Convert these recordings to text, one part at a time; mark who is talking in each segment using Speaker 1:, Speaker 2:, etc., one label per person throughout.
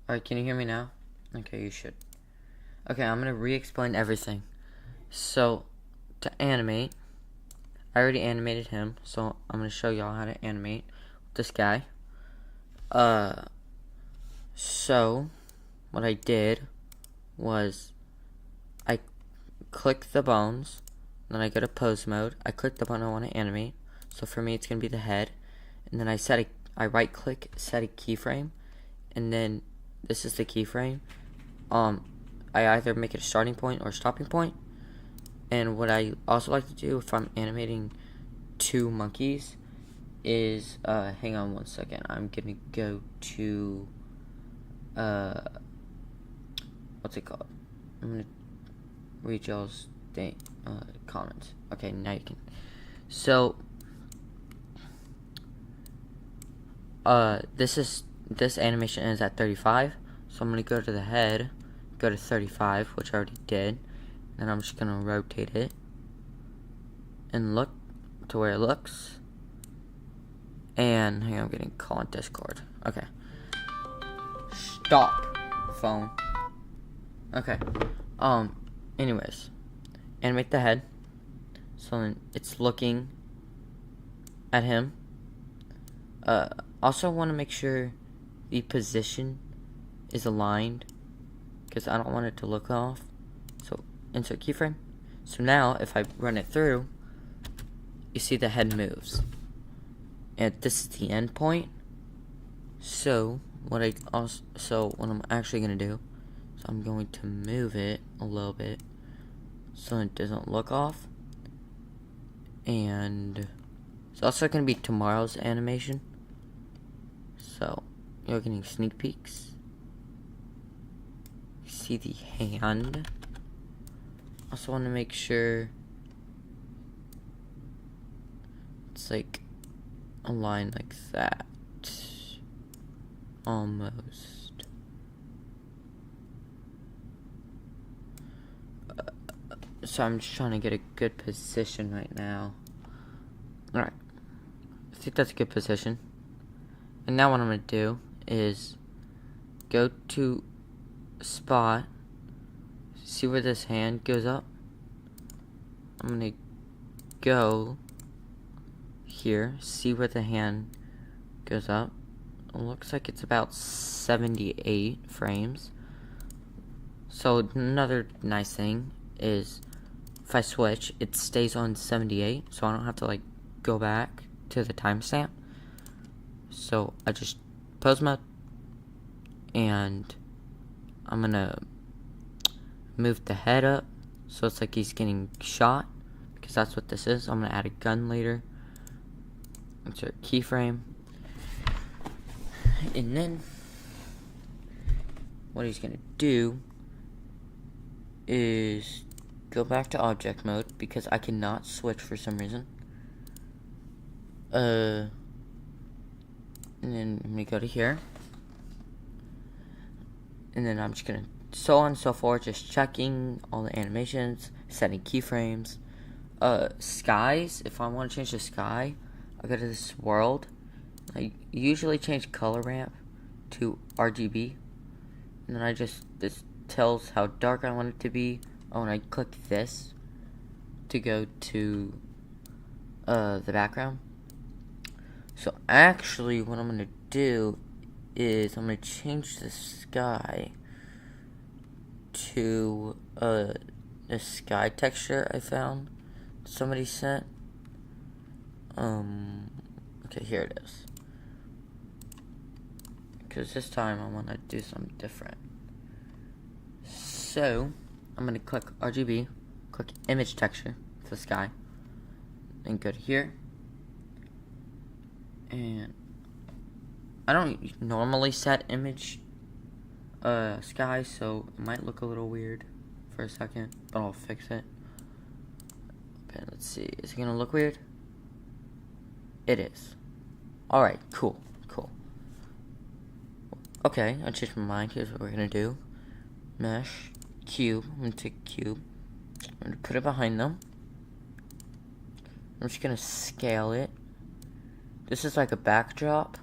Speaker 1: Alright, can you hear me now? Okay, you should. Okay, I'm gonna re-explain everything. So, to animate, I already animated him, so I'm gonna show y'all how to animate this guy. So, what I did was, I click the bones, then I go to pose mode, I click the bone I want to animate, so for me it's gonna be the head, and then I right click, set a keyframe, and then this is the keyframe. I either make it a starting point or a stopping point. And what I also like to do if I'm animating two monkeys is, hang on one second, I'm gonna go to, what's it called? I'm gonna read y'all's comments. Okay, now you can. So, this animation ends at 35, so I'm gonna go to the head, go to 35, which I already did, and I'm just gonna rotate it and look to where it looks. And hang on, I'm getting a call on Discord. Okay. Stop, phone. Okay. Anyways, animate the head. So then it's looking at him. Also want to make sure the position is aligned, because I don't want it to look off. So insert keyframe. So now if I run it through, you see the head moves, and this is the end point. So what I'm actually gonna do, so I'm going to move it a little bit so it doesn't look off, and it's also gonna be tomorrow's animation. So you're getting sneak peeks. You see the hand. Also want to make sure it's like aligned like that. Almost. So I'm just trying to get a good position right now. Alright. I think that's a good position. And now what I'm going to do is go to spot, see where this hand goes up. I'm going to go here, see where the hand goes up. It looks like it's about 78 frames. So another nice thing is if I switch, it stays on 78, so I don't have to like go back to the timestamp. So I just pose mode, and I'm gonna move the head up so it's like he's getting shot, because that's what this is. I'm gonna add a gun later. Insert keyframe, and then what he's gonna do is go back to object mode, because I cannot switch for some reason. And then I'm gonna go to here, and then I'm just gonna so on and so forth, just checking all the animations, setting keyframes. Skies, if I want to change the sky, I go to this world. I usually change color ramp to RGB, and then this tells how dark I want it to be. Oh, and I click this to go to the background. So actually what I'm gonna do is I'm gonna change the sky to the sky texture I found somebody sent. Okay, here it is, because this time I want to do something different. So I'm gonna click RGB, click image texture for the sky, and go to here. And I don't normally set image sky, so it might look a little weird for a second, but I'll fix it. Okay, let's see. Is it gonna look weird? It is. Alright, cool. Okay, I changed my mind. Here's what we're gonna do. Mesh, cube. I'm gonna take cube. I'm gonna put it behind them. I'm just gonna scale it. This is like a backdrop.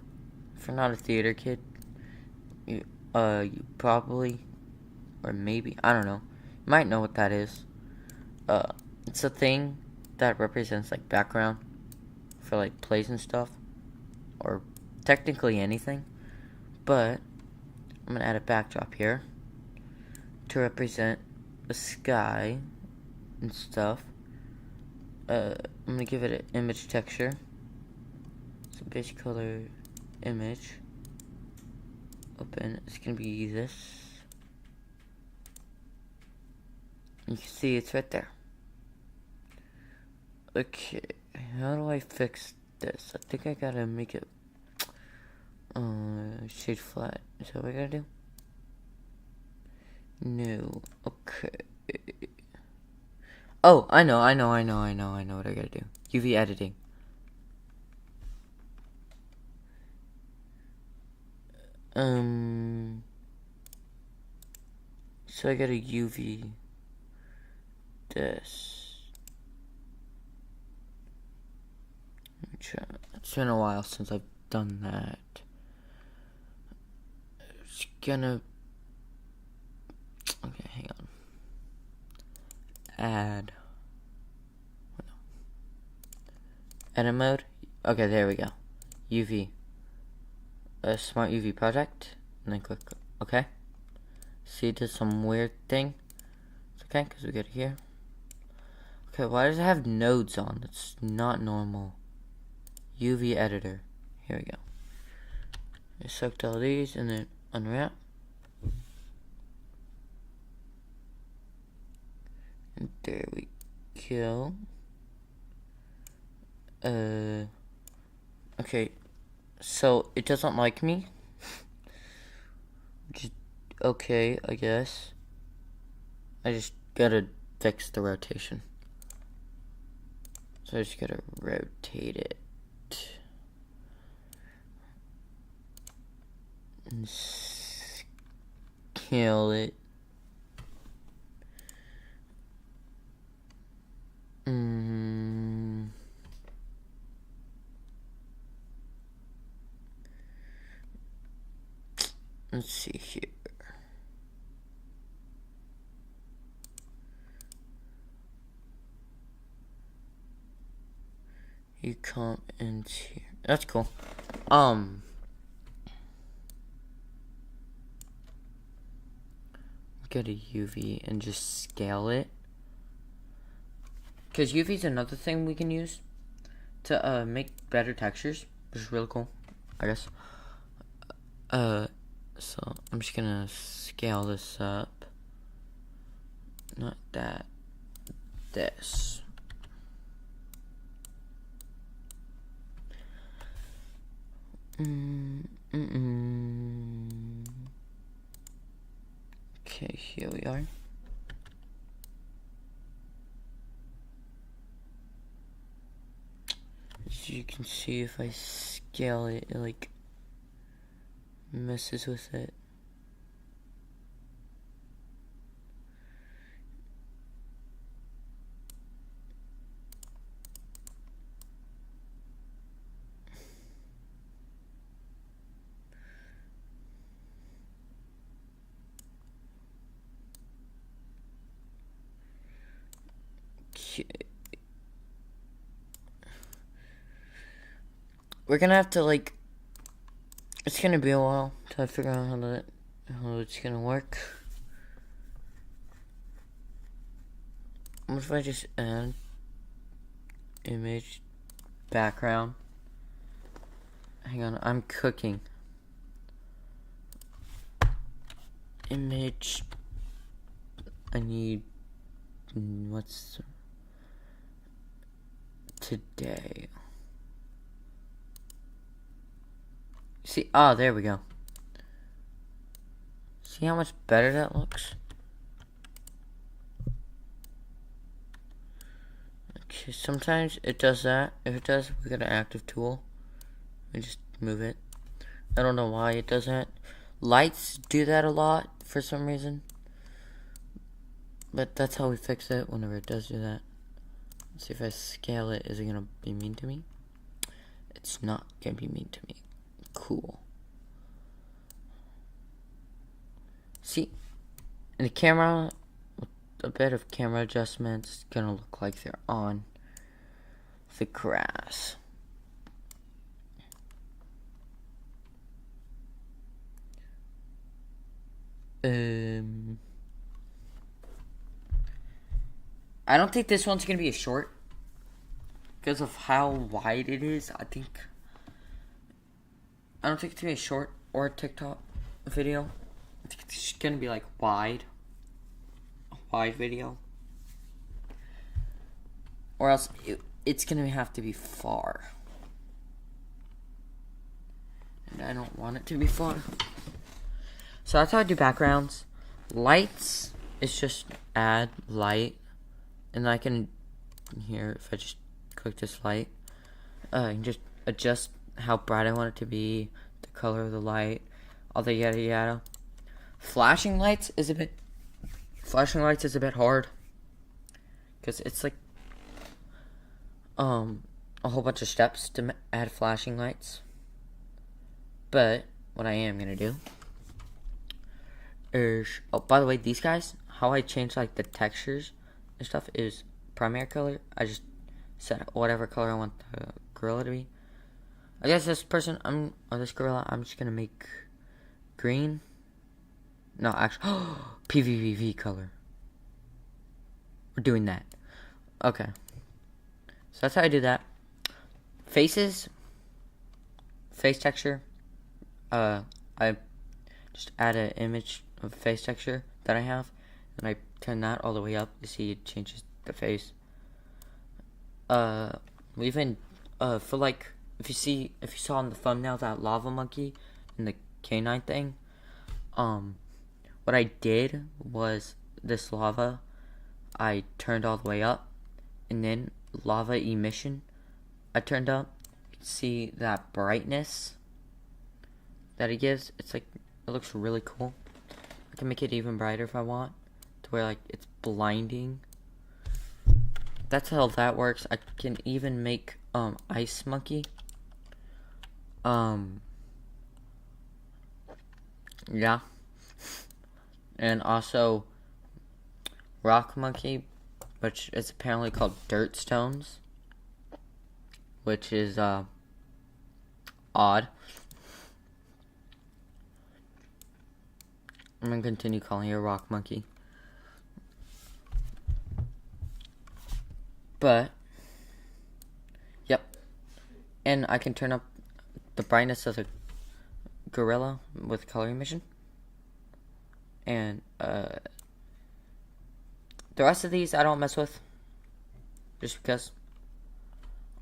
Speaker 1: If you're not a theater kid, You probably, or maybe, I don't know, you might know what that is. It's a thing that represents like background for like plays and stuff, or technically anything. But I'm gonna add a backdrop here to represent the sky and stuff. I'm gonna give it an image texture. So base color, image, open. It's gonna be this. You can see it's right there. Okay, how do I fix this? I think I gotta make it shade flat. Is that what I gotta do? No. Okay. Oh, I know what I gotta do. UV editing. So I gotta UV this. It's been a while since I've done that. It's gonna... Okay, hang on. Add... Edit mode? Okay, there we go. UV. A smart UV project. And then click OK. See, it does some weird thing. It's okay, because we get it here. Okay, why does it have nodes on? That's not normal. UV editor. Here we go. I select all these and then unwrap. And there we go. Okay. So it doesn't like me. Which is okay, I guess. I just gotta fix the rotation. So I just gotta rotate it. And scale it. Let's see here. You come in here. That's cool. Get a UV and just scale it. Because UV is another thing we can use to make better textures, which is really cool, I guess. So I'm just gonna scale this up. Not that. This. Okay, here we are. As you can see, if I scale it, it like messes with it. Okay. We're gonna have to like, it's gonna be a while till I figure out how it's gonna work. What if I just add image background? Hang on, I'm cooking. Image. I need. What's today? See, there we go. See how much better that looks? Okay, sometimes it does that. If it does, we got an active tool. We just move it. I don't know why it does that. Lights do that a lot for some reason. But that's how we fix it whenever it does do that. Let's see if I scale it. Is it gonna be mean to me? It's not gonna be mean to me. Cool. And the camera, with a bit of camera adjustments, is gonna look like they're on the grass. I don't think this one's gonna be a short because of how wide it is. I don't think it's gonna be a short or a TikTok video. I think it's gonna be like a wide video, or else it's gonna have to be far, and I don't want it to be far. So that's how I do backgrounds. Lights is just add light, and I can here if I just click this light, I can just adjust how bright I want it to be, the color of the light, all the yada yada. Flashing lights is a bit hard because it's like a whole bunch of steps to add flashing lights. But what I am gonna do is, oh, by the way, these guys, how I change like the textures and stuff is primary color. I just set whatever color I want the gorilla to be. I guess this gorilla, I'm just gonna make green. No, actually, PVV color. We're doing that. Okay. So that's how I do that. Faces, face texture. I just add an image of face texture that I have, and I turn that all the way up. You see, it changes the face. We even for like if you saw in the thumbnail that lava monkey and the canine thing, what I did was this lava I turned all the way up, and then lava emission I turned up. You can see that brightness that it gives. It's like, it looks really cool. I can make it even brighter if I want, to where like it's blinding. That's how that works. I can even make ice monkey. Yeah. And also rock monkey, which is apparently called dirt stones, which is odd. I'm gonna continue calling it a rock monkey. But yep. And I can turn up the brightness of the gorilla with color emission. And the rest of these I don't mess with, just because.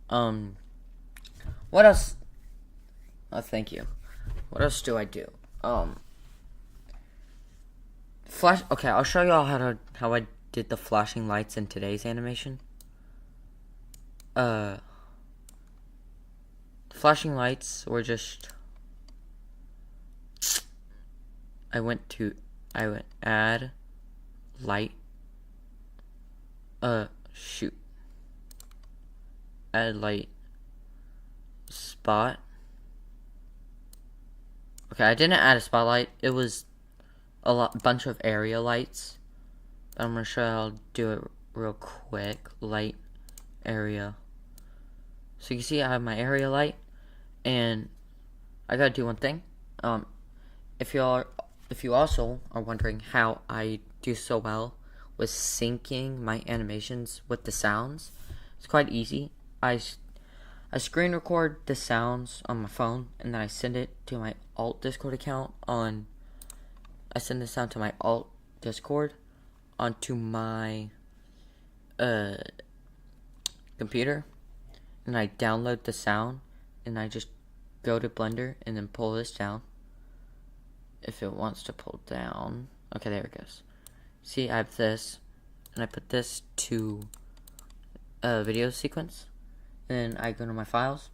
Speaker 1: What else? Oh, thank you. What else do I do? Flash. Okay, I'll show you all how I did the flashing lights in today's animation. Flashing lights were just. I went add light. Add light spot. Okay, I didn't add a spotlight. It was bunch of area lights. But I'm gonna show you how I'll do it real quick. Light area. So you can see I have my area light, and I gotta do one thing. If you also are wondering how I do so well with syncing my animations with the sounds, it's quite easy. I screen record the sounds on my phone, and then I send it to my alt Discord account I send the sound to my alt Discord onto my computer, and I download the sound, and I just go to Blender and then pull this down. If it wants to pull down. Okay, there it goes. See, I have this, and I put this to a video sequence. And then I go to my files,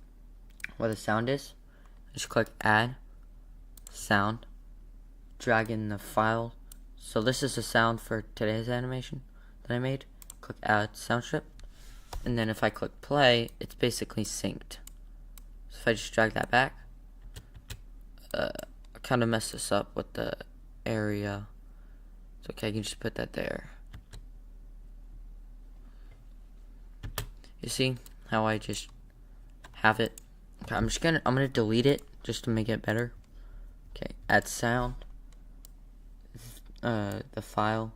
Speaker 1: where the sound is. Just click add, sound, drag in the file. So this is the sound for today's animation that I made. Click add sound strip. And then if I click play, it's basically synced. So if I just drag that back, I kind of messed this up with the area. It's okay, I can just put that there. You see how I just have it? Okay, I'm gonna delete it just to make it better. Okay, add sound. The file.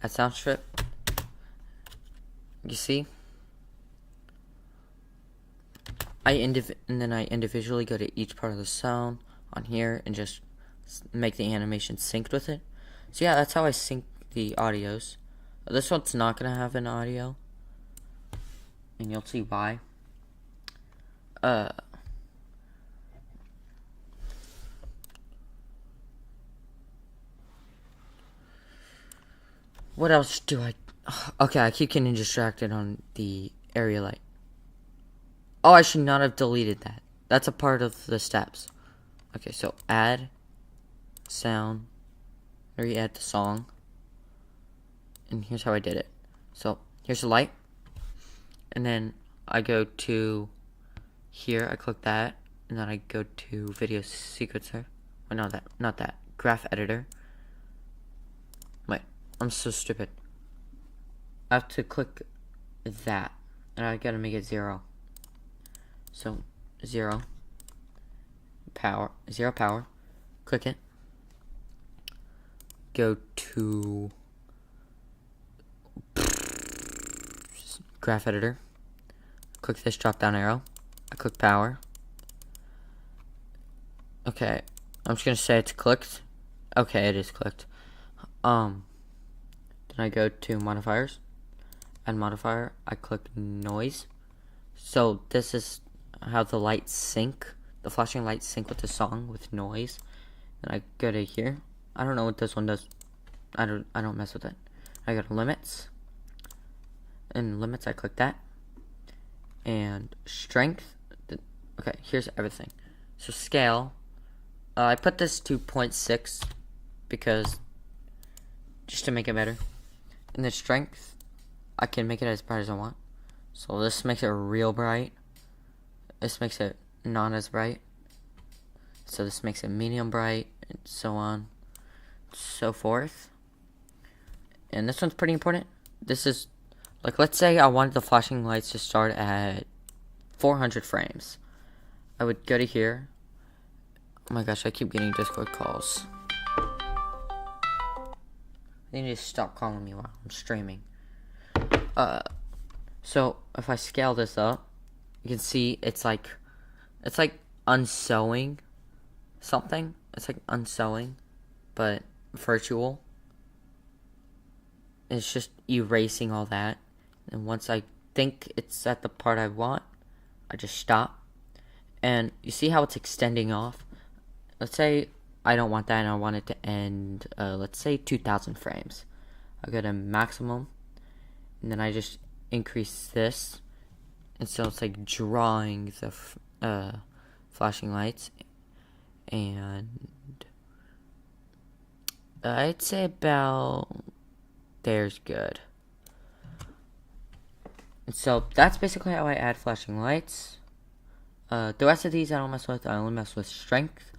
Speaker 1: Add sound strip. You see? And then I individually go to each part of the sound on here and just make the animation synced with it. So yeah, that's how I sync the audios. This one's not gonna have an audio, and you'll see why. What else do I... Okay, I keep getting distracted on the area light. Oh, I should not have deleted that. That's a part of the steps. Okay, so add sound. Re-add the song. And here's how I did it. So, here's the light. And then I go to here, I click that. And then I go to video sequencer. Oh, no, not that. Graph editor. Wait, I'm so stupid. I have to click that. And I gotta make it 0. So, 0 power, click it, go to graph editor, click this drop down arrow, I click power. Okay, I'm just gonna say it's clicked. Okay, it is clicked. Then I go to modifiers, add modifier, I click noise. So this is how the lights sync. The flashing lights sync with the song with noise. And I go to here. I don't know what this one does. I don't mess with it. I go to limits. In limits I click that. And strength. Okay, here's everything. So scale. I put this to 0.6 because just to make it better. And the strength, I can make it as bright as I want. So this makes it real bright. This makes it not as bright. So this makes it medium bright, and so on, so forth. And this one's pretty important. This is, like, let's say I wanted the flashing lights to start at 400 frames. I would go to here. Oh my gosh, I keep getting Discord calls. They need to stop calling me while I'm streaming. So if I scale this up, you can see it's like unsewing something. It's like unsewing, but virtual. It's just erasing all that. And once I think it's at the part I want, I just stop. And you see how it's extending off? Let's say I don't want that and I want it to end, let's say 2,000 frames. I go to maximum, and then I just increase this. And so it's like drawing the flashing lights. And I'd say about there's good. And so that's basically how I add flashing lights. The rest of these I don't mess with. I only mess with strength,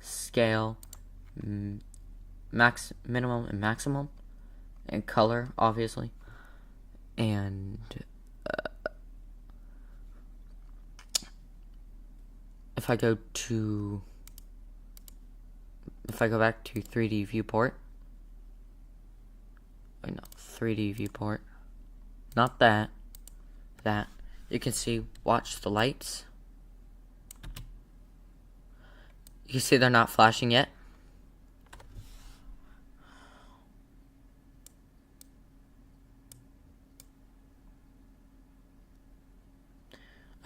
Speaker 1: scale, minimum and maximum, and color, obviously. And if I go back to 3D viewport, wait, no, 3D viewport, not that, you can see, watch the lights. You can see they're not flashing yet.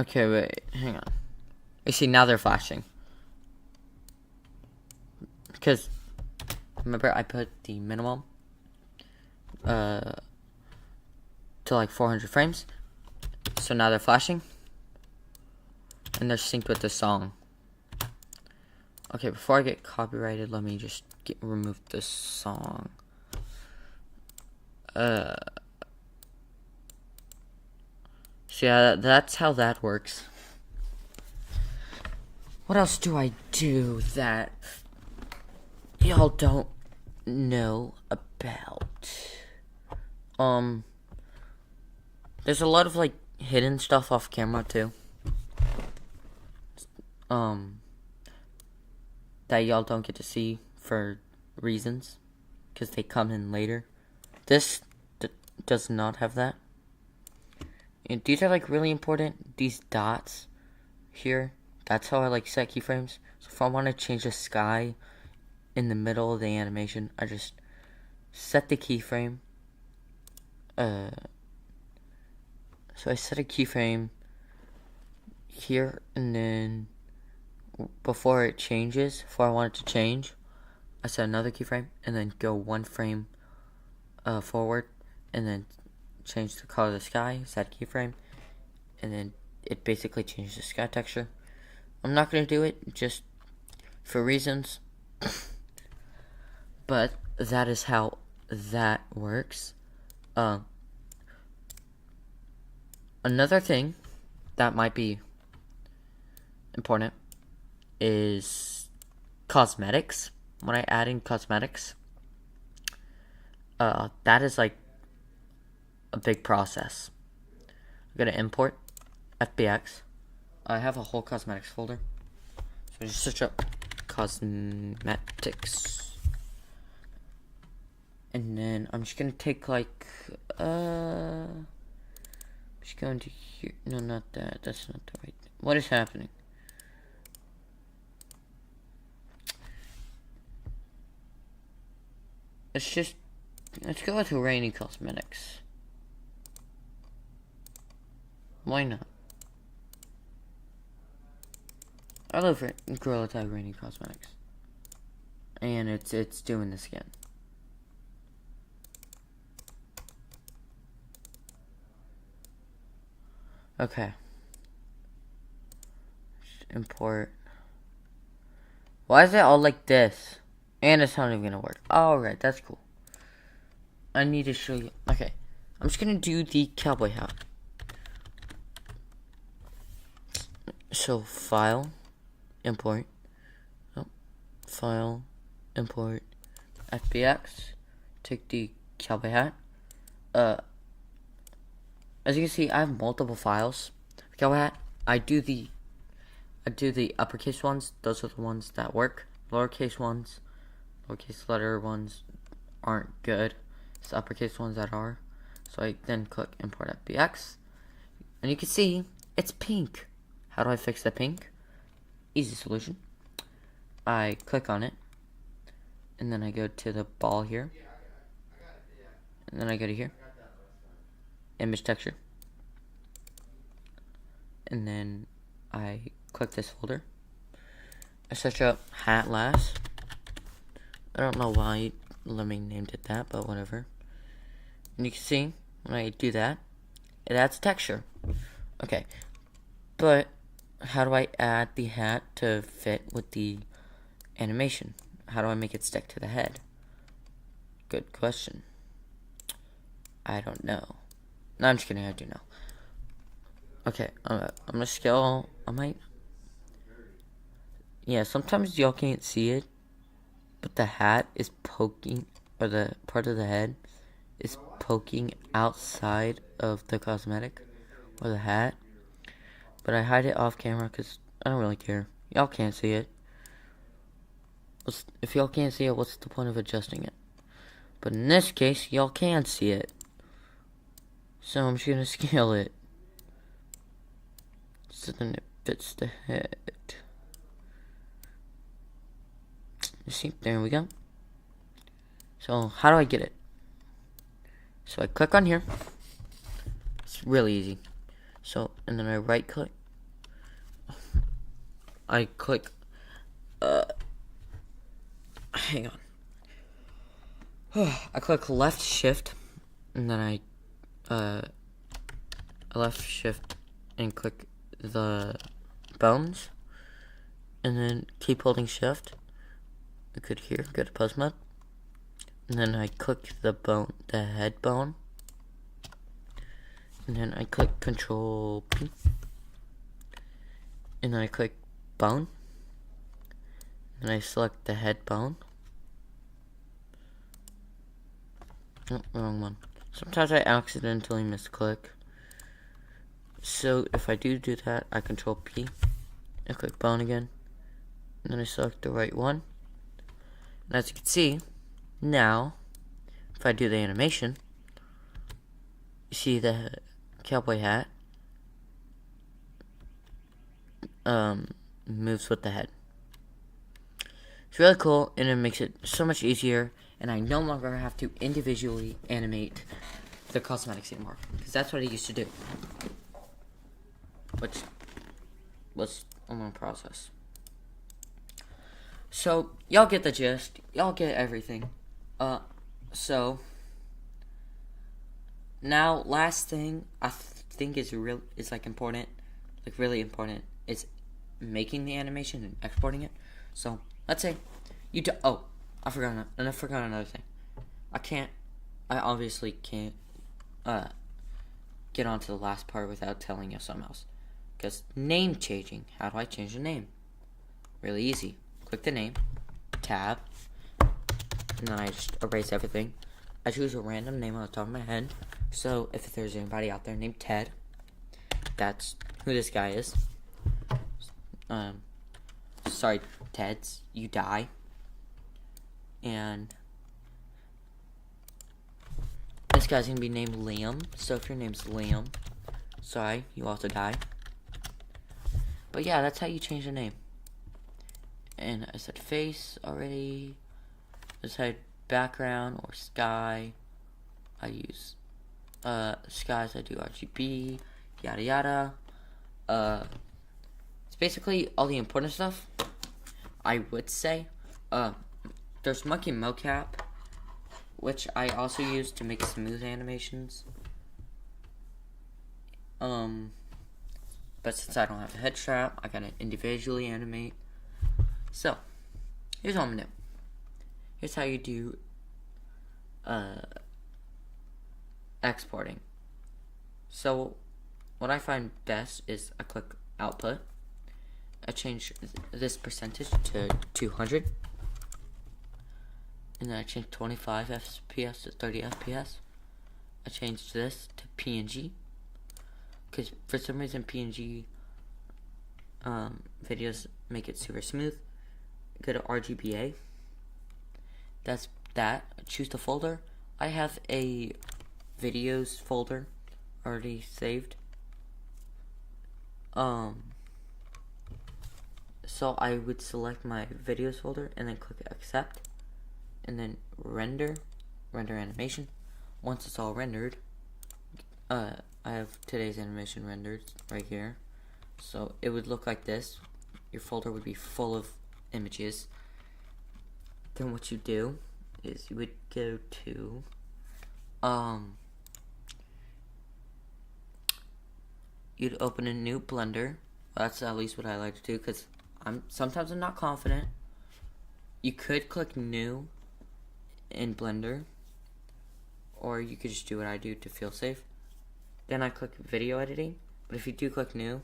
Speaker 1: Okay, wait, hang on. You see, now they're flashing. Because, remember, I put the minimum to like 400 frames. So now they're flashing. And they're synced with the song. Okay, before I get copyrighted, let me just remove this song. So yeah, that's how that works. What else do I do that y'all don't know about. There's a lot of like hidden stuff off camera too. That y'all don't get to see for reasons, because they come in later. This does not have that. And these are like really important. These dots here, that's how I like set keyframes. So if I want to change the sky in the middle of the animation, I just set the keyframe. So I set a keyframe here, and then before it changes, before I want it to change, I set another keyframe, and then go one frame forward, and then change the color of the sky, set keyframe, and then it basically changes the sky texture. I'm not going to do it just for reasons, but that is how that works. Another thing that might be important is cosmetics. When I add in cosmetics, that is like a big process. I'm gonna import FBX. I have a whole cosmetics folder, so just search up cosmetics, and then I'm just gonna take like just going to here. No, not that. That's not the right thing. What is happening? Let's go with rainy cosmetics. Why not? I love Gorilla Tag rainy cosmetics, and it's doing this again. Okay. Just import. Why is it all like this? And it's not even gonna work. Alright, that's cool. I need to show you. Okay. I'm just gonna do the cowboy hat. So, file, import. Oh, file, import, FBX. Take the cowboy hat. As you can see, I have multiple files. Cowboy hat. I do the uppercase ones. Those are the ones that work. Lowercase ones, lowercase letter ones aren't good. It's the uppercase ones that are. So I then click import FBX, and you can see it's pink. How do I fix the pink? Easy solution. I click on it, and then I go to the ball here, and then I go to here, image texture, and then I click this folder. I search up hat last. I don't know why Lemming named it that, but whatever. And you can see when I do that, it adds texture. Okay, but how do I add the hat to fit with the animation? How do I make it stick to the head? Good question. I don't know. No, I'm just kidding. I do know. Okay, I'm gonna scale. I might. Yeah, sometimes y'all can't see it, but the hat is poking, or the part of the head is poking outside of the cosmetic or the hat. But I hide it off camera because I don't really care. Y'all can't see it. If y'all can't see it, what's the point of adjusting it? But in this case, y'all can see it. So I'm just gonna scale it so then it fits the head. You see, there we go. So how do I get it? So I click on here. It's really easy. So, and then I right click. I click, hang on. I click left shift, and then I left shift and click the bones, and then keep holding shift. I could here, go to pose mode, and then I click the bone, the head bone, and then I click Control P, and then I click bone, and I select the head bone, Oh, wrong one. Sometimes I accidentally misclick. So if I do that, I control P. I click bone again. And then I select the right one. And as you can see, now, if I do the animation, you see the cowboy hat moves with the head. It's really cool, and it makes it so much easier, and I no longer have to individually animate the cosmetics anymore, because that's what I used to do, which was a long process. So, y'all get the gist, y'all get everything. So, now, last thing I think is like important, like really important, is making the animation and exporting it. So, let's say you do. Oh, I forgot another thing. I obviously can't get onto the last part without telling you something else. Because name changing. How do I change the name? Really easy. Click the name, tab, and then I just erase everything. I choose a random name on the top of my head. So if there's anybody out there named Ted, that's who this guy is. Sorry, Teds, you die. And this guy's gonna be named Liam. So if your name's Liam, sorry, you also die. But yeah, that's how you change the name. And I said face already. I said background or sky. I use skies. I do RGB, yada yada. It's basically all the important stuff. I would say. There's monkey mocap, which I also use to make smooth animations. But since I don't have a head strap, I gotta individually animate. So, here's what I'm gonna do. Here's how you do exporting. So, what I find best is I click output. I change this percentage to 200. And then I change 25 FPS to 30 FPS. I change this to PNG. Because for some reason PNG videos make it super smooth. Go to RGBA. That's that. Choose the folder. I have a videos folder already saved. So I would select my videos folder and then click accept. And then render animation. Once it's all rendered, I have today's animation rendered right here. So it would look like this. Your folder would be full of images. Then what you do is you would go to you'd open a new Blender. That's at least what I like to do, because sometimes I'm not confident. You could click new in Blender, or you could just do what I do to feel safe. Then I click video editing, but if you do click new,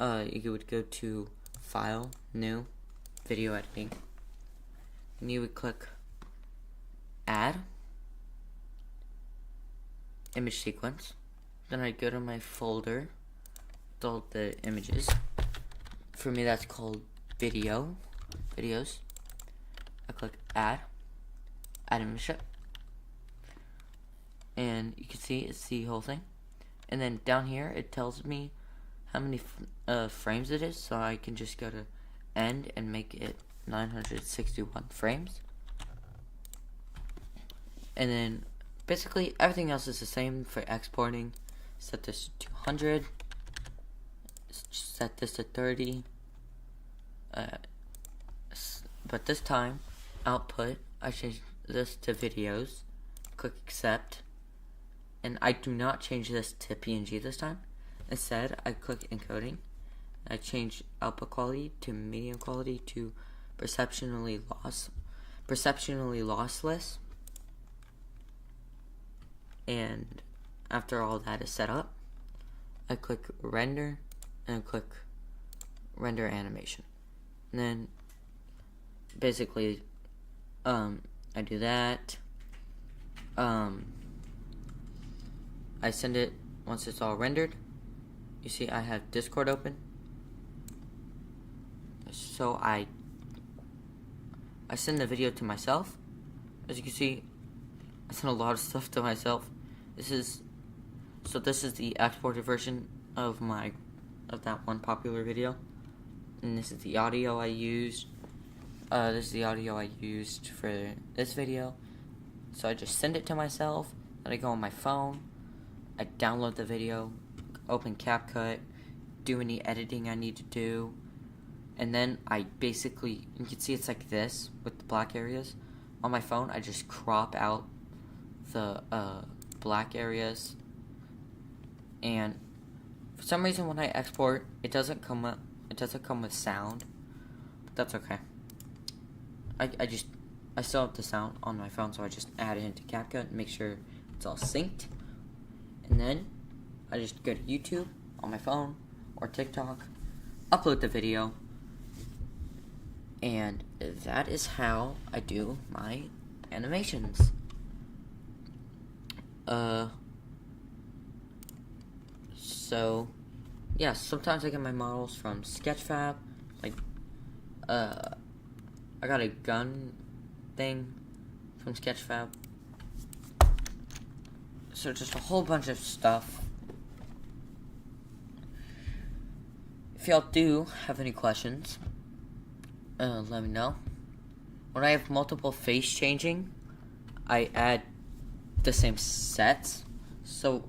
Speaker 1: you would go to file, new, video editing, and you would click add image sequence. Then I'd go to my folder with all the images. For me, that's called videos. I click add image, and you can see it's the whole thing. And then down here it tells me how many frames it is, so I can just go to end and make it 961 frames. And then basically everything else is the same for exporting. Set this to 200, set this to 30, but this time output I change this to videos, click accept, and I do not change this to PNG this time. Instead I click encoding. I change output quality to medium quality to perceptionally lossless. And after all that is set up, I click render and click render animation. And then basically I do that, I send it once it's all rendered. You see I have Discord open. So I send the video to myself. As you can see, I send a lot of stuff to myself. This is the exported version of that one popular video. And this is the audio I used. This is the audio I used for this video. So I just send it to myself. Then I go on my phone. I download the video, open CapCut, do any editing I need to do. And then I basically, you can see it's like this with the black areas. On my phone, I just crop out the black areas. And for some reason, when I export, it doesn't come with sound. But that's okay. I still have the sound on my phone, so I just add it into CapCut and make sure it's all synced. And then I just go to YouTube on my phone or TikTok, upload the video. And that is how I do my animations. So, yeah, sometimes I get my models from Sketchfab. Like, I got a gun thing from Sketchfab. So just a whole bunch of stuff. If y'all do have any questions, let me know. When I have multiple face changing, I add the same sets. So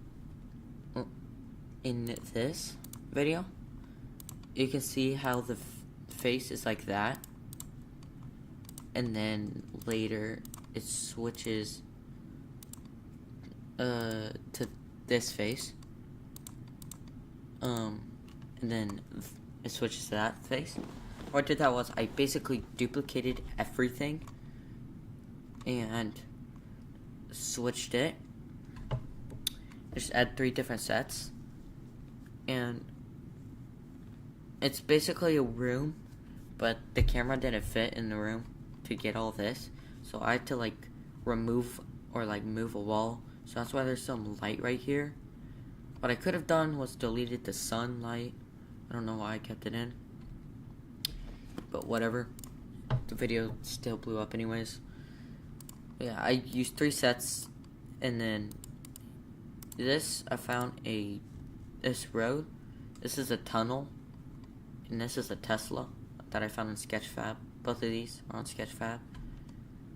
Speaker 1: in this video, you can see how the face is like that, and then later it switches to this face, and then it switches to that face. What I did that was I basically duplicated everything and switched it. Just add 3 different sets, and it's basically a room, but the camera didn't fit in the room to get all this, so I had to like remove or like move a wall. So that's why there's some light right here. What I could have done was deleted the sunlight. I don't know why I kept it in, but whatever. The video still blew up anyways. Yeah, I used 3 sets, and then this, I found this road. This is a tunnel, and this is a Tesla that I found in Sketchfab. Both of these are on Sketchfab.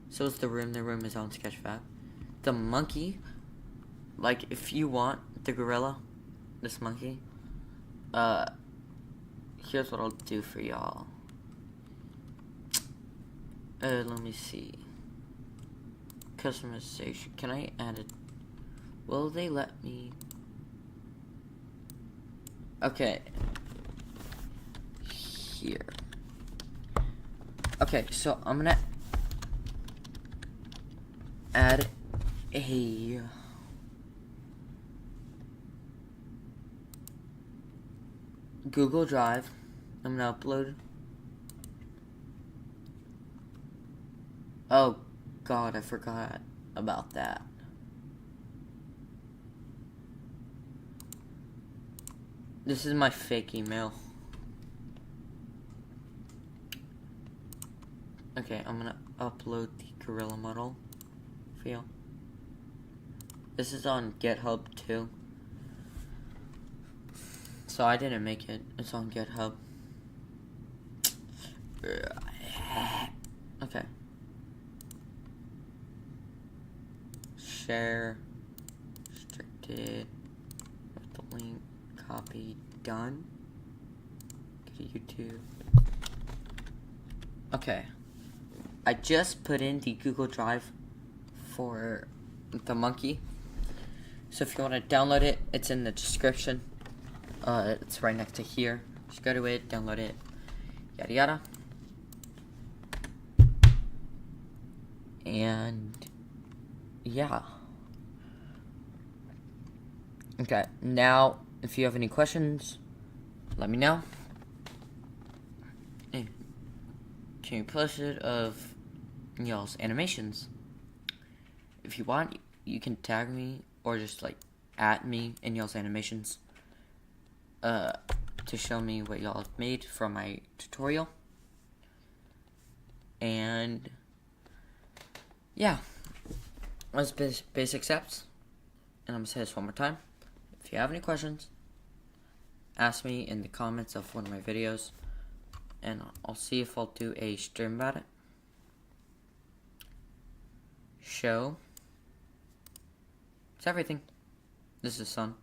Speaker 1: So is the room. The room is on Sketchfab. The monkey, like if you want the gorilla, this monkey, here's what I'll do for y'all. Let me see. Customization. Can I add it? Will they let me? Okay. Here. Okay, so I'm gonna add a Google Drive. I'm gonna upload. Oh God, I forgot about that. This is my fake email. Okay, I'm gonna upload the gorilla model for you. This is on GitHub too. So I didn't make it. It's on GitHub. Okay. Share. Restricted. With the link. Copy. Done. Go to YouTube. Okay. I just put in the Google Drive for the monkey. So if you want to download it, it's in the description. It's right next to here. Just go to it, download it, yada yada. And yeah. Okay, now if you have any questions, let me know. Hey, can you post it of y'all's animations? If you want, you can tag me or just like at me in y'all's animations to show me what y'all have made from my tutorial. And yeah, that's basic steps. And I'm gonna say this one more time. If you have any questions, ask me in the comments of one of my videos, and I'll see if I'll do a stream about it. Show. It's everything. This is Sun,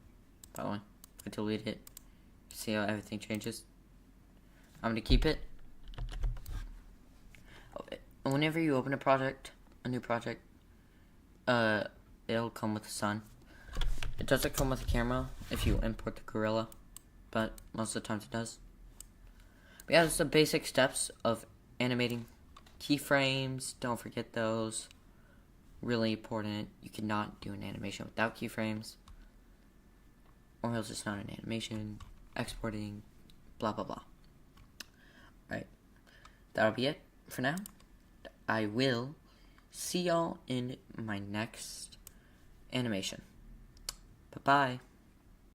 Speaker 1: by the way. I deleted it. See how everything changes. I'm gonna keep it. Whenever you open a new project, it'll come with the sun. It doesn't come with a camera if you import the Gorilla, but most of the times it does. But yeah, that's the basic steps of animating. Keyframes, don't forget those. Really important. You cannot do an animation without keyframes, or else it's not an animation. Exporting, blah blah blah. Alright, that'll be it for now. I will see y'all in my next animation. Bye-bye.